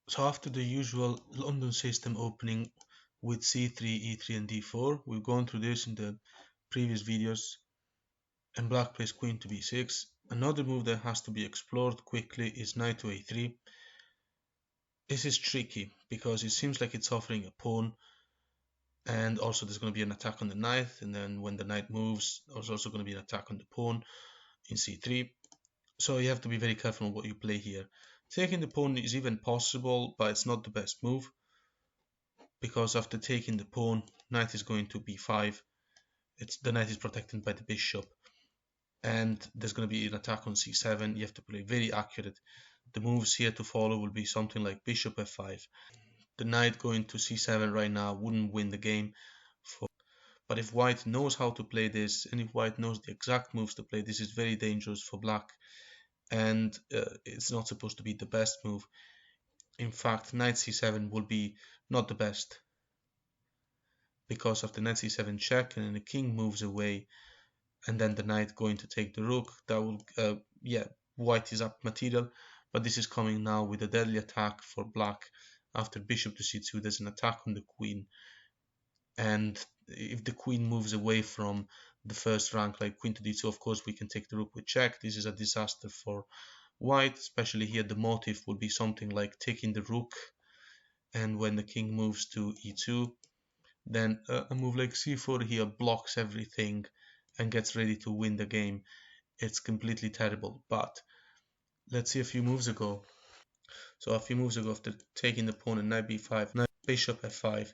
So after the usual London system opening with c3, e3 and d4, we've gone through this in the previous videos, and black plays queen to b6. Another move that has to be explored quickly is knight to a3. This is tricky because it seems like it's offering a pawn, and also there's going to be an attack on the knight, and then when the knight moves there's also going to be an attack on the pawn in c3. So you have to be very careful on what you play here. Taking the pawn is even possible, but it's not the best move, because after taking the pawn, knight is going to b5. The knight is protected by the bishop, and there's going to be an attack on c7. You have to play very accurate. The moves here to follow will be something like bishop f5. The knight going to c7 right now wouldn't win the game, but if white knows how to play this, and if white knows the exact moves to play, this is very dangerous for black, and it's not supposed to be the best move. In fact, knight c7 will be not the best, because of the knight c7 check, and then the king moves away, and then the knight going to take the rook. That will, yeah, white is up material, but this is coming now with a deadly attack for black. After bishop to c2, there's an attack on the queen, and if the queen moves away from the first rank, like queen to d2, of course we can take the rook with check. This is a disaster for white, especially here. The motive would be something like taking the rook, and when the king moves to e2, then a move like c4 here blocks everything and gets ready to win the game. It's completely terrible. But let's see a few moves ago. So a few moves ago, after taking the pawn and knight b5, knight bishop f5.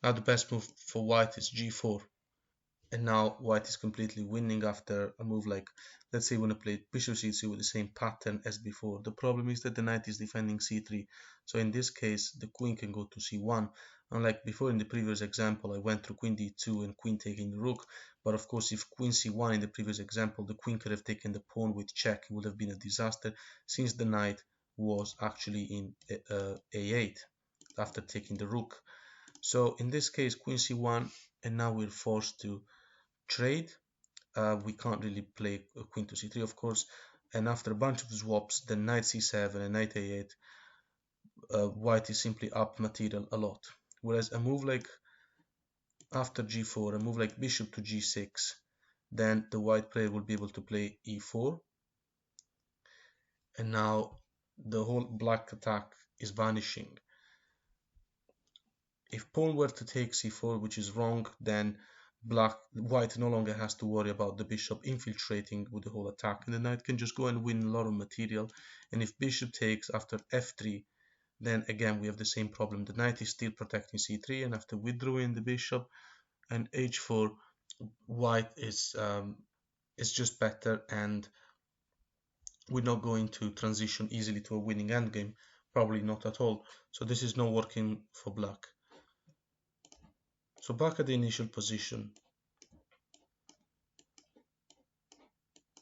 Now the best move for white is g4. And now white is completely winning after a move like, let's say, when I played bishop c2 with the same pattern as before. The problem is that the knight is defending c3. So in this case, the queen can go to c1. Unlike before in the previous example, I went through queen d2 and queen taking the rook. But of course, if queen c1 in the previous example, the queen could have taken the pawn with check. It would have been a disaster, since the knight was actually in a8 after taking the rook. So in this case, queen c1, and now we're forced to trade. We can't really play queen to c3, of course, and after a bunch of swaps, then knight c7 and knight a8, white is simply up material a lot. Whereas a move like after g4, a move like bishop to g6, then the white player will be able to play e4, and now the whole black attack is vanishing. If pawn were to take c4, which is wrong, then white no longer has to worry about the bishop infiltrating with the whole attack, and the knight can just go and win a lot of material. And if bishop takes after f3, then again we have the same problem. The knight is still protecting c3, and after withdrawing the bishop and h4, white is just better, and we're not going to transition easily to a winning endgame, probably not at all. So this is not working for black. So back at the initial position,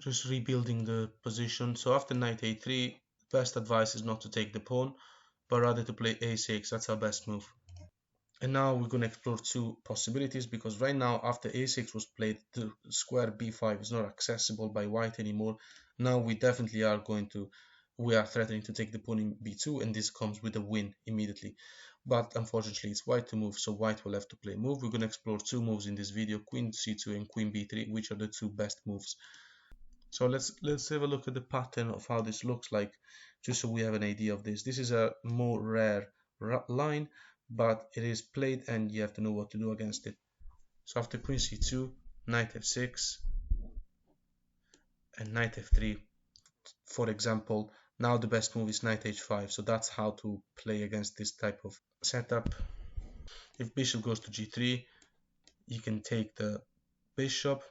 just rebuilding the position. So after knight a3, best advice is not to take the pawn, but rather to play a6. That's our best move. And now we're going to explore two possibilities, because right now after a6 was played, the square b5 is not accessible by white anymore. Now we definitely are threatening to take the pawn in b2, and this comes with a win immediately. But unfortunately it's white to move, so white will have to play move. We're going to explore two moves in this video, queen c2 and queen b3, which are the two best moves. So let's have a look at the pattern of how this looks like, just so we have an idea of this. This is a more rare line, but it is played and you have to know what to do against it. So after queen c2, knight f6 and knight f3, for example. Now the best move is knight h5, so that's how to play against this type of setup. If bishop goes to g3, you can take the bishop,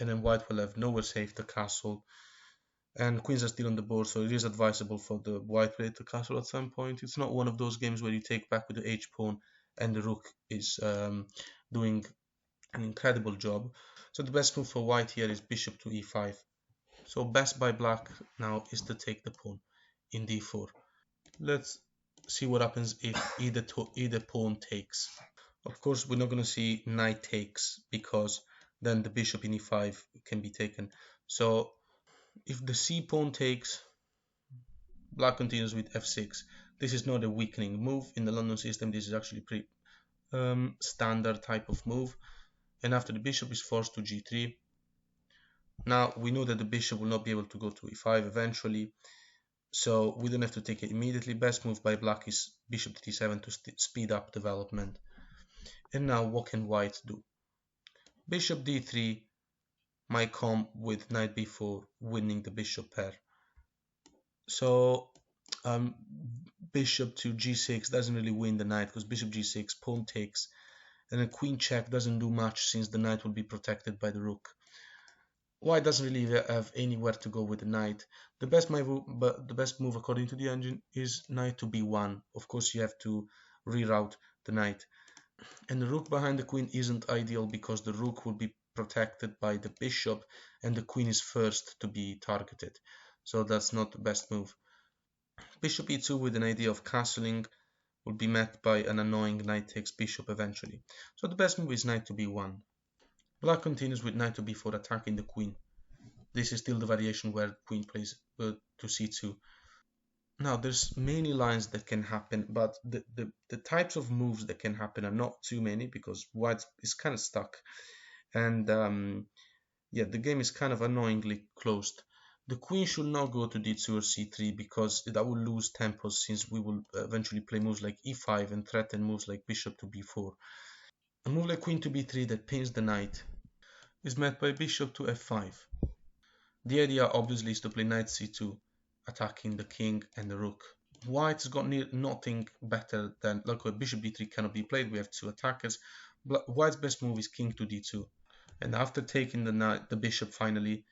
and then white will have nowhere safe the castle, and queens are still on the board, so it is advisable for the white player to castle at some point. It's not one of those games where you take back with the h-pawn and the rook is doing an incredible job. So the best move for white here is bishop to e5. So best by black now is to take the pawn in d4. Let's see what happens if either pawn takes. Of course, we're not going to see knight takes, because then the bishop in e5 can be taken. So if the c pawn takes, black continues with f6. This is not a weakening move in the London system. This is actually pretty standard type of move. And after the bishop is forced to g3, now we know that the bishop will not be able to go to e5 eventually, so we don't have to take it immediately. Best move by black is bishop to d7 to speed up development. And now what can white do? Bishop d3 might come with knight b4, winning the bishop pair. So bishop to g6 doesn't really win the knight, because bishop g6, pawn takes, and a queen check doesn't do much since the knight will be protected by the rook. White doesn't really have anywhere to go with the knight. The best move according to the engine is knight to b1. Of course, you have to reroute the knight. And the rook behind the queen isn't ideal, because the rook will be protected by the bishop and the queen is first to be targeted. So that's not the best move. Bishop e2 with an idea of castling will be met by an annoying knight takes bishop eventually. So the best move is knight to b1. Black continues with knight to b4, attacking the queen. This is still the variation where queen plays to c2. Now there's many lines that can happen, but the types of moves that can happen are not too many, because white is kind of stuck. And yeah, the game is kind of annoyingly closed. The queen should not go to d2 or c3, because that will lose tempo, since we will eventually play moves like e5 and threaten moves like bishop to b4. A move like queen to b3 that pins the knight is met by bishop to f5. The idea obviously is to play knight c2, attacking the king and the rook. White's got nothing better than, like, bishop d3 cannot be played, we have two attackers. White's best move is king to d2. And after taking the bishop finally,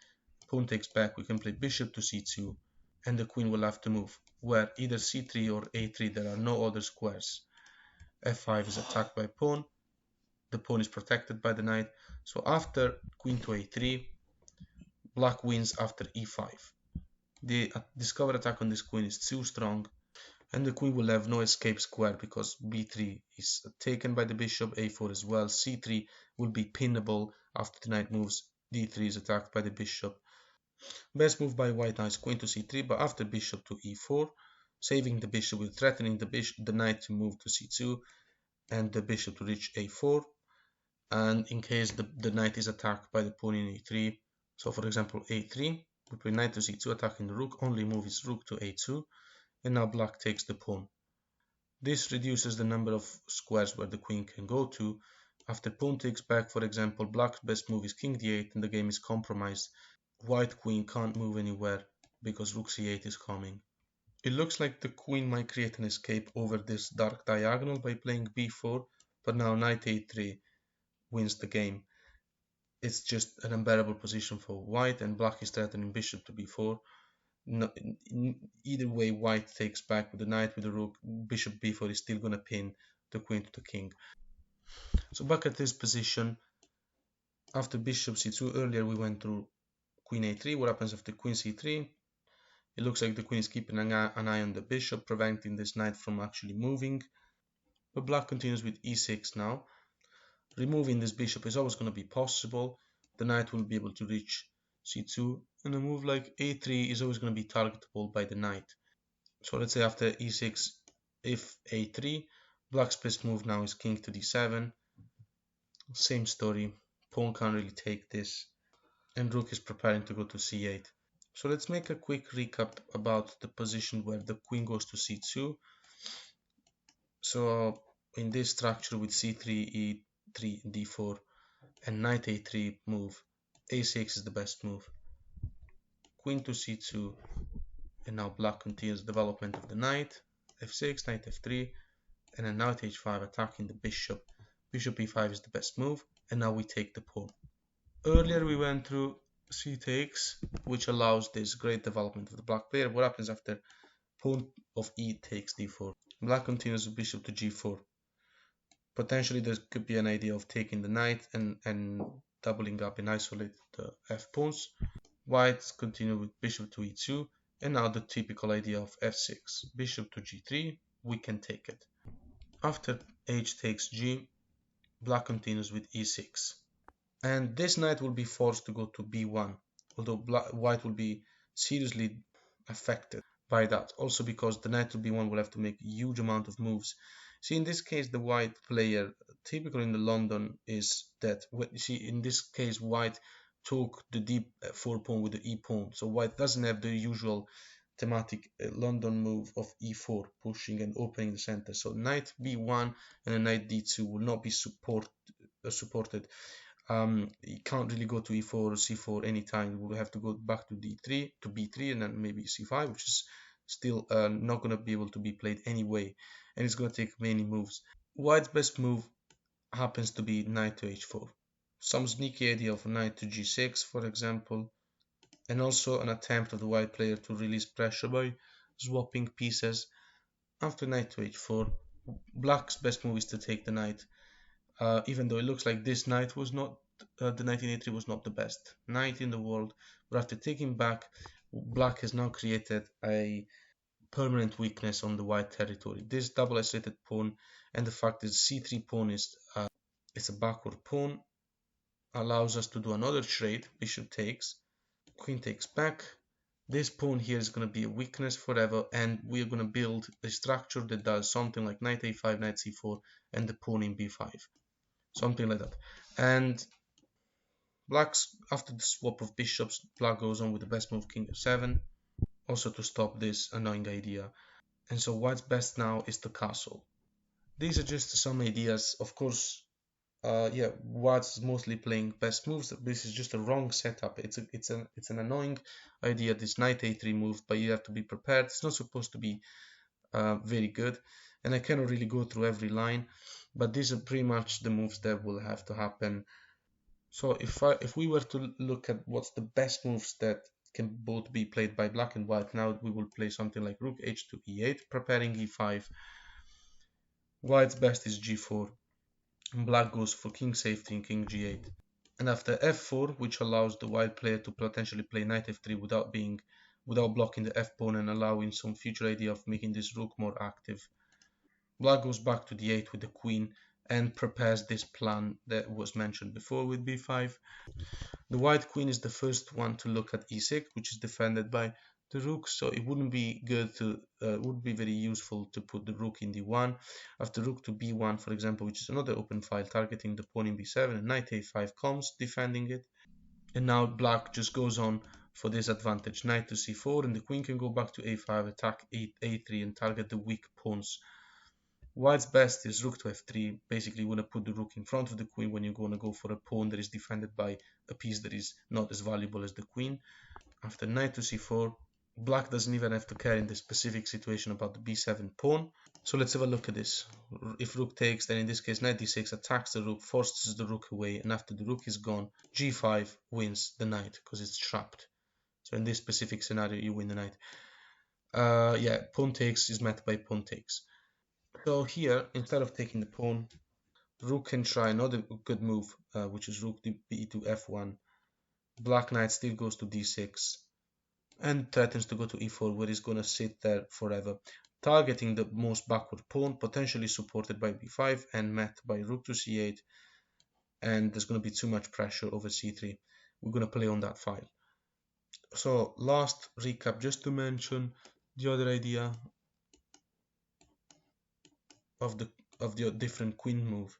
pawn takes back, we can play bishop to c2, and the queen will have to move, where either c3 or a3, there are no other squares. f5 is attacked by pawn, the pawn is protected by the knight, so after queen to a3, black wins after e5. The discovered attack on this queen is too strong, and the queen will have no escape square, because b3 is taken by the bishop, a4 as well, c3 will be pinnable after the knight moves, d3 is attacked by the bishop. Best move by white now is queen to c3, but after bishop to e4, saving the bishop with threatening the knight to move to c2 and the bishop to reach a4, and in case the knight is attacked by the pawn in a3, so for example a3, we play knight to c2 attacking the rook, only move is rook to a2, and now black takes the pawn. This reduces the number of squares where the queen can go to. After pawn takes back, for example, black's best move is king d8 and the game is compromised. White queen can't move anywhere because rook c8 is coming. It looks like the queen might create an escape over this dark diagonal by playing b4, but now knight a3 wins the game. It's just an unbearable position for white, and black is threatening bishop to b4. No, either way, white takes back with the knight, with the rook, bishop b4 is still going to pin the queen to the king. So back at this position, after bishop c2, earlier we went through queen a3. What happens after queen c3? It looks like the queen is keeping an eye on the bishop, preventing this knight from actually moving. But black continues with e6 now. Removing this bishop is always going to be possible. The knight will be able to reach c2, and a move like a3 is always going to be targetable by the knight. So let's say after e6, if a3, black's best move now is king to d7. Same story, pawn can't really take this, and rook is preparing to go to c8. So let's make a quick recap about the position where the queen goes to c2. So in this structure with c3, e3, d4, and knight a3 move, a6 is the best move. Queen to c2, and now black continues development of the knight, f6, knight f3, and then knight h5 attacking the bishop. Bishop e5 is the best move, and now we take the pawn. Earlier we went through c takes, which allows this great development of the black player. What happens after pawn of e takes d4? Black continues with bishop to g4. Potentially there could be an idea of taking the knight and doubling up and isolate the f pawns. White continue with bishop to e2, and now the typical idea of f6. Bishop to g3, we can take it. After h takes g, black continues with e6. And this knight will be forced to go to b1, although white will be seriously affected. by that. Also because the knight to b1 will have to make a huge amount of moves. See, in this case, the white player, typically in the London, is that. You see, in this case, white took the d4 pawn with the e pawn. So white doesn't have the usual thematic London move of e4, pushing and opening the center. So knight b1 and a knight d2 will not be supported. You can't really go to e4 or c4 anytime. We'll have to go back to d3 to b3 and then maybe c5, which is still not going to be able to be played anyway, and it's going to take many moves. White's best move happens to be knight to h4. Some sneaky idea of knight to g6, for example, and also an attempt of the white player to release pressure by swapping pieces. After knight to h4, black's best move is to take the knight. Even though it looks like this knight was not, the knight in a3 was not the best knight in the world, but after taking back, black has now created a permanent weakness on the white territory. This double isolated pawn and the fact that c3 pawn is it's a backward pawn allows us to do another trade. Bishop takes, queen takes back. This pawn here is going to be a weakness forever, and we are going to build a structure that does something like knight a5, knight c4, and the pawn in b5. Something like that. And black's, after the swap of bishops, black goes on with the best move king f7, also to stop this annoying idea. And so white's best now is the castle. These are just some ideas. Of course, yeah, white's mostly playing best moves. This is just a wrong setup. It's an annoying idea, this knight a3 move, but you have to be prepared. It's not supposed to be very good, and I cannot really go through every line, but these are pretty much the moves that will have to happen. So if we were to look at what's the best moves that can both be played by black and white, now we will play something like rook h2 e8, preparing e5. White's best is g4. Black goes for king safety and king g8. And after f4, which allows the white player to potentially play knight f3 without blocking the f pawn and allowing some future idea of making this rook more active. Black goes back to d8 with the queen and prepares this plan that was mentioned before with b5. The white queen is the first one to look at e6, which is defended by the rook, so it wouldn't be good to, would be very useful to put the rook in d1. After rook to b1, for example, which is another open file targeting the pawn in b7, and knight a5 comes, defending it. And now black just goes on for this advantage, knight to c4, and the queen can go back to a5, attack a3, and target the weak pawns. White's best is rook to f3. Basically, you want to put the rook in front of the queen when you're going to go for a pawn that is defended by a piece that is not as valuable as the queen. After knight to c4, black doesn't even have to care in this specific situation about the b7 pawn. So let's have a look at this. If rook takes, then in this case knight d6 attacks the rook, forces the rook away, and after the rook is gone, g5 wins the knight because it's trapped. So in this specific scenario, you win the knight. Yeah, pawn takes is met by pawn takes. So here, instead of taking the pawn, rook can try another good move, which is rook b to f1. Black knight still goes to d6 and threatens to go to e4, where he's going to sit there forever, targeting the most backward pawn, potentially supported by b5 and met by rook to c8, and there's going to be too much pressure over c3. We're going to play on that file. So last recap, just to mention the other idea of the different queen move.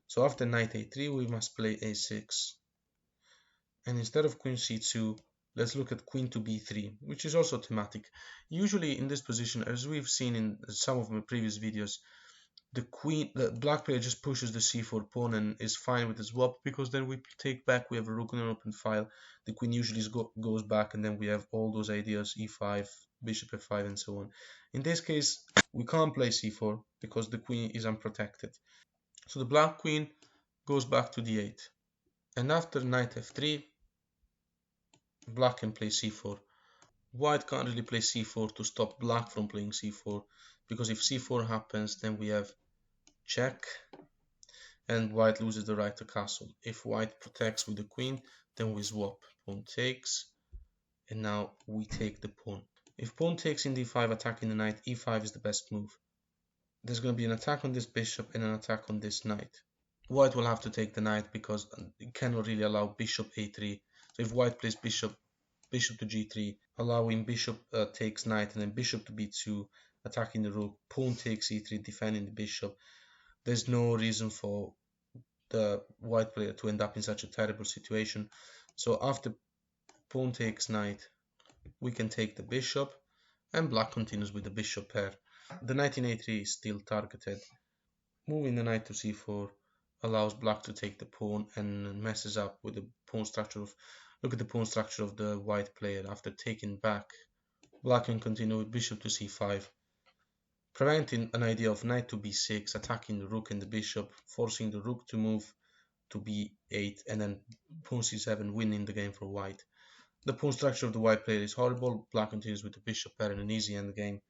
So after knight a3, we must play a6. And instead of queen c2, let's look at queen to b3, which is also thematic. Usually in this position, as we've seen in some of my previous videos, the black player just pushes the c4 pawn and is fine with the swap, because then we take back, we have a rook in an open file, the queen usually goes back, and then we have all those ideas, e5, bishop f5, and so on. In this case, we can't play c4 because the queen is unprotected. So the black queen goes back to d8. And after knight f3, black can play c4. White can't really play c4 to stop black from playing c4, because if c4 happens, then we have check, and white loses the right to castle. If white protects with the queen, then we swap. Pawn takes, and now we take the pawn. If pawn takes in d5, attacking the knight, e5 is the best move. There's going to be an attack on this bishop and an attack on this knight. White will have to take the knight because it cannot really allow bishop a3. So if white plays bishop bishop to g3, allowing bishop takes knight, and then bishop to b2, attacking the rook, pawn takes e3, defending the bishop. There's no reason for the white player to end up in such a terrible situation. So after pawn takes knight, we can take the bishop, and black continues with the bishop pair. The knight in a3 is still targeted. Moving the knight to c4 allows black to take the pawn and messes up with the pawn structure of, look at the pawn structure of the white player. After taking back, black can continue with bishop to c5, preventing an idea of knight to b6, attacking the rook and the bishop, forcing the rook to move to b8, and then pawn c7, winning the game for white. The pawn structure of the white player is horrible. Black continues with the bishop pair in an easy endgame.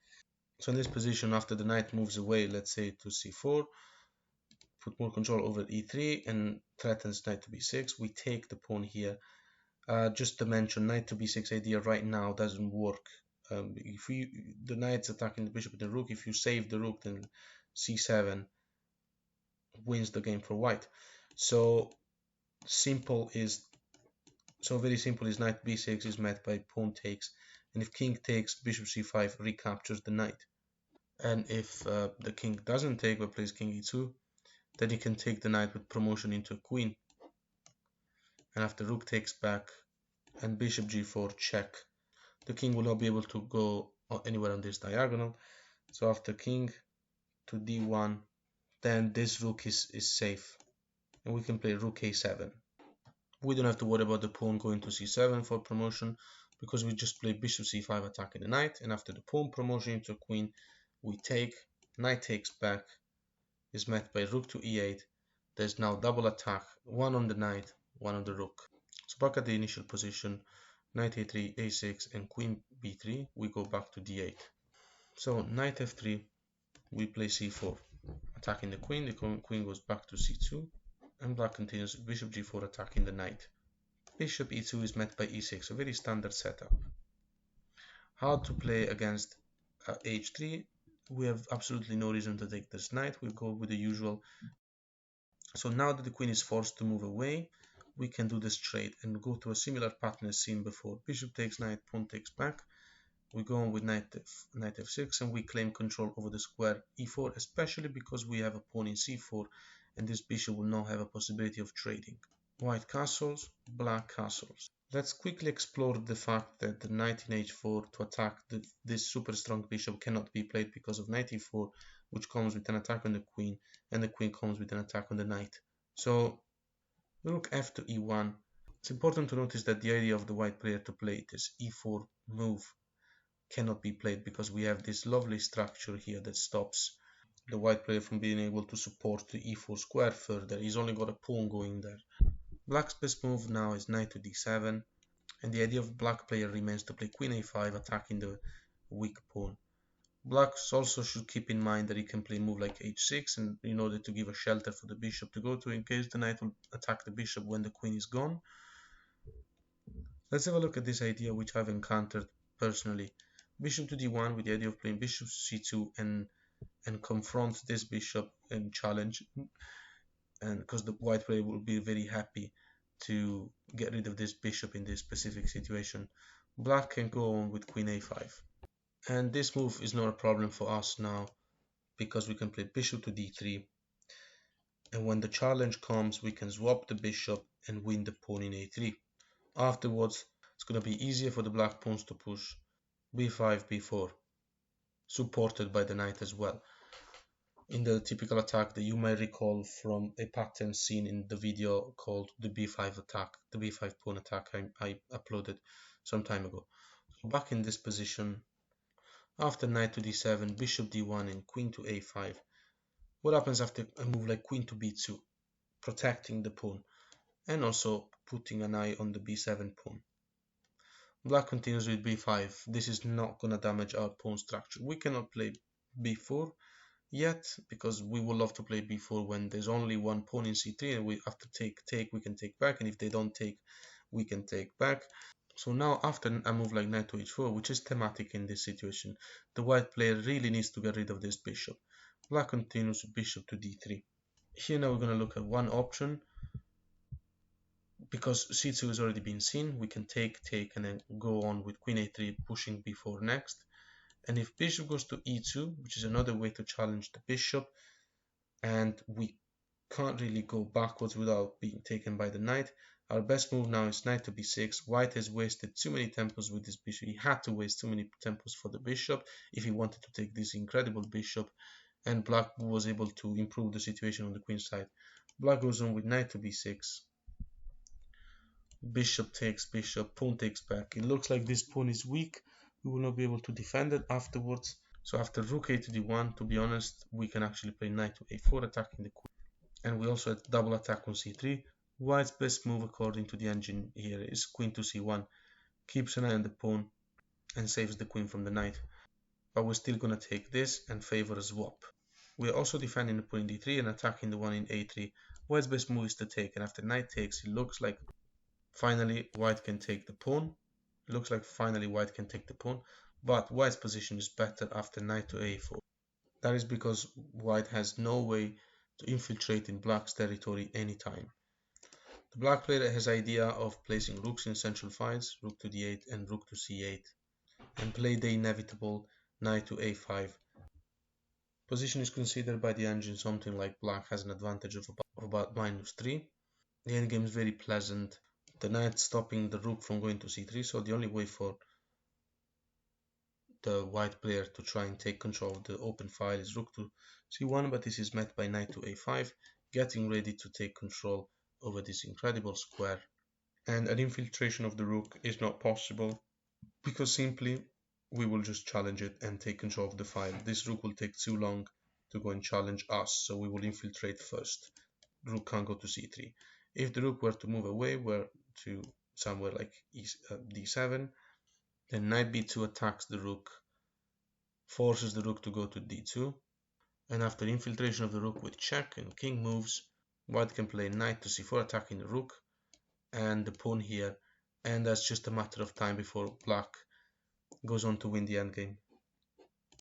So in this position, after the knight moves away, let's say to c4, put more control over e3 and threatens knight to b6, we take the pawn here. Just to mention, knight to b6 idea right now doesn't work. If the knight's attacking the bishop and the rook, if you save the rook, then c7 wins the game for white. So very simple is knight b6 is met by pawn takes, and if king takes, bishop c5 recaptures the knight. And if the king doesn't take but plays king e2, then he can take the knight with promotion into a queen. And after rook takes back and bishop g4 check, the king will not be able to go anywhere on this diagonal. So after king to d1, then this rook is safe, and we can play rook a7. We don't have to worry about the pawn going to c7 for promotion, because we just play bishop c5 attacking the knight, and after the pawn promotion into a queen, we take, knight takes back, is met by rook to e8. There's now double attack, one on the knight, one on the rook. So back at the initial position, knight a3, a6, and queen b3, we go back to d8. So knight f3, we play c4, attacking the queen goes back to c2, and black continues bishop g4 attacking the knight. Bishop e2 is met by e6, a very standard setup. How to play against h3? We have absolutely no reason to take this knight. We'll go with the usual. So now that the queen is forced to move away, we can do this trade and go to a similar pattern as seen before. Bishop takes knight, pawn takes back. We go on with knight f6, and we claim control over the square e4, especially because we have a pawn in c4, and this bishop will now have a possibility of trading. White castles, black castles. Let's quickly explore the fact that the knight in h4 to attack this super strong bishop cannot be played because of knight e4, which comes with an attack on the queen, and the queen comes with an attack on the knight. So rook f to e1. It's important to notice that the idea of the white player to play this e4 move cannot be played because we have this lovely structure here that stops the white player from being able to support the e4 square further. He's only got a pawn going there. Black's best move now is knight to d7, and the idea of black player remains to play queen a5, attacking the weak pawn. Black also should keep in mind that he can play a move like h6 and in order to give a shelter for the bishop to go to in case the knight will attack the bishop when the queen is gone. Let's have a look at this idea which I've encountered personally. Bishop to d1 with the idea of playing bishop to c2 and confront this bishop and challenge, and because the white player will be very happy to get rid of this bishop in this specific situation. Black can go on with queen a5, and this move is not a problem for us now because we can play bishop to d3, and when the challenge comes we can swap the bishop and win the pawn in a3. Afterwards it's going to be easier for the black pawns to push b5, b4, supported by the knight as well, in the typical attack that you might recall from a pattern seen in the video called the b5 attack, the b5 pawn attack I uploaded some time ago. So back in this position, after knight to d7, bishop d1 and queen to a5, what happens after a move like queen to b2, protecting the pawn and also putting an eye on the b7 pawn. Black continues with b5. This is not going to damage our pawn structure. We cannot play b4 yet because we would love to play b4 when there's only one pawn in c3, and we have to take we can take back, and if they don't take we can take back. So now after a move like knight to h4, which is thematic in this situation, the white player really needs to get rid of this bishop. Black continues with bishop to d3. Here now we're going to look at one option because c2 has already been seen, we can take, and then go on with queen a3, pushing b4 next. And if bishop goes to e2, which is another way to challenge the bishop, and we can't really go backwards without being taken by the knight, our best move now is knight to b6. White has wasted too many tempos with this bishop. He had to waste too many tempos for the bishop if he wanted to take this incredible bishop, and black was able to improve the situation on the queen side. Black goes on with knight to b6. Bishop takes bishop, pawn takes back. It looks like this pawn is weak. We will not be able to defend it afterwards. So after rook a to d1, to be honest, we can actually play knight to a4, attacking the queen. And we also had double attack on c3. White's best move according to the engine here is queen to c1. Keeps an eye on the pawn and saves the queen from the knight. But we're still going to take this and favor a swap. We're also defending the pawn in d3 and attacking the one in a3. White's best move is to take, and after knight takes, it looks like finally white can take the pawn. It looks like finally white can take the pawn, but white's position is better after knight to a4. That is because white has no way to infiltrate in black's territory anytime. The black player has idea of placing rooks in central files, rook to d8 and rook to c8, and play the inevitable knight to a5. Position is considered by the engine something like black has an advantage of about -3. The endgame is very pleasant. The knight stopping the rook from going to c3, so the only way for the white player to try and take control of the open file is rook to c1, but this is met by knight to a5, getting ready to take control over this incredible square. And an infiltration of the rook is not possible because simply we will just challenge it and take control of the file. This rook will take too long to go and challenge us, so we will infiltrate first. Rook can't go to c3. If the rook were to move away, were to somewhere like d7, then knight b2 attacks the rook, forces the rook to go to d2, and after infiltration of the rook with check and king moves, white can play knight to c4, attacking the rook and the pawn here, and that's just a matter of time before black goes on to win the endgame.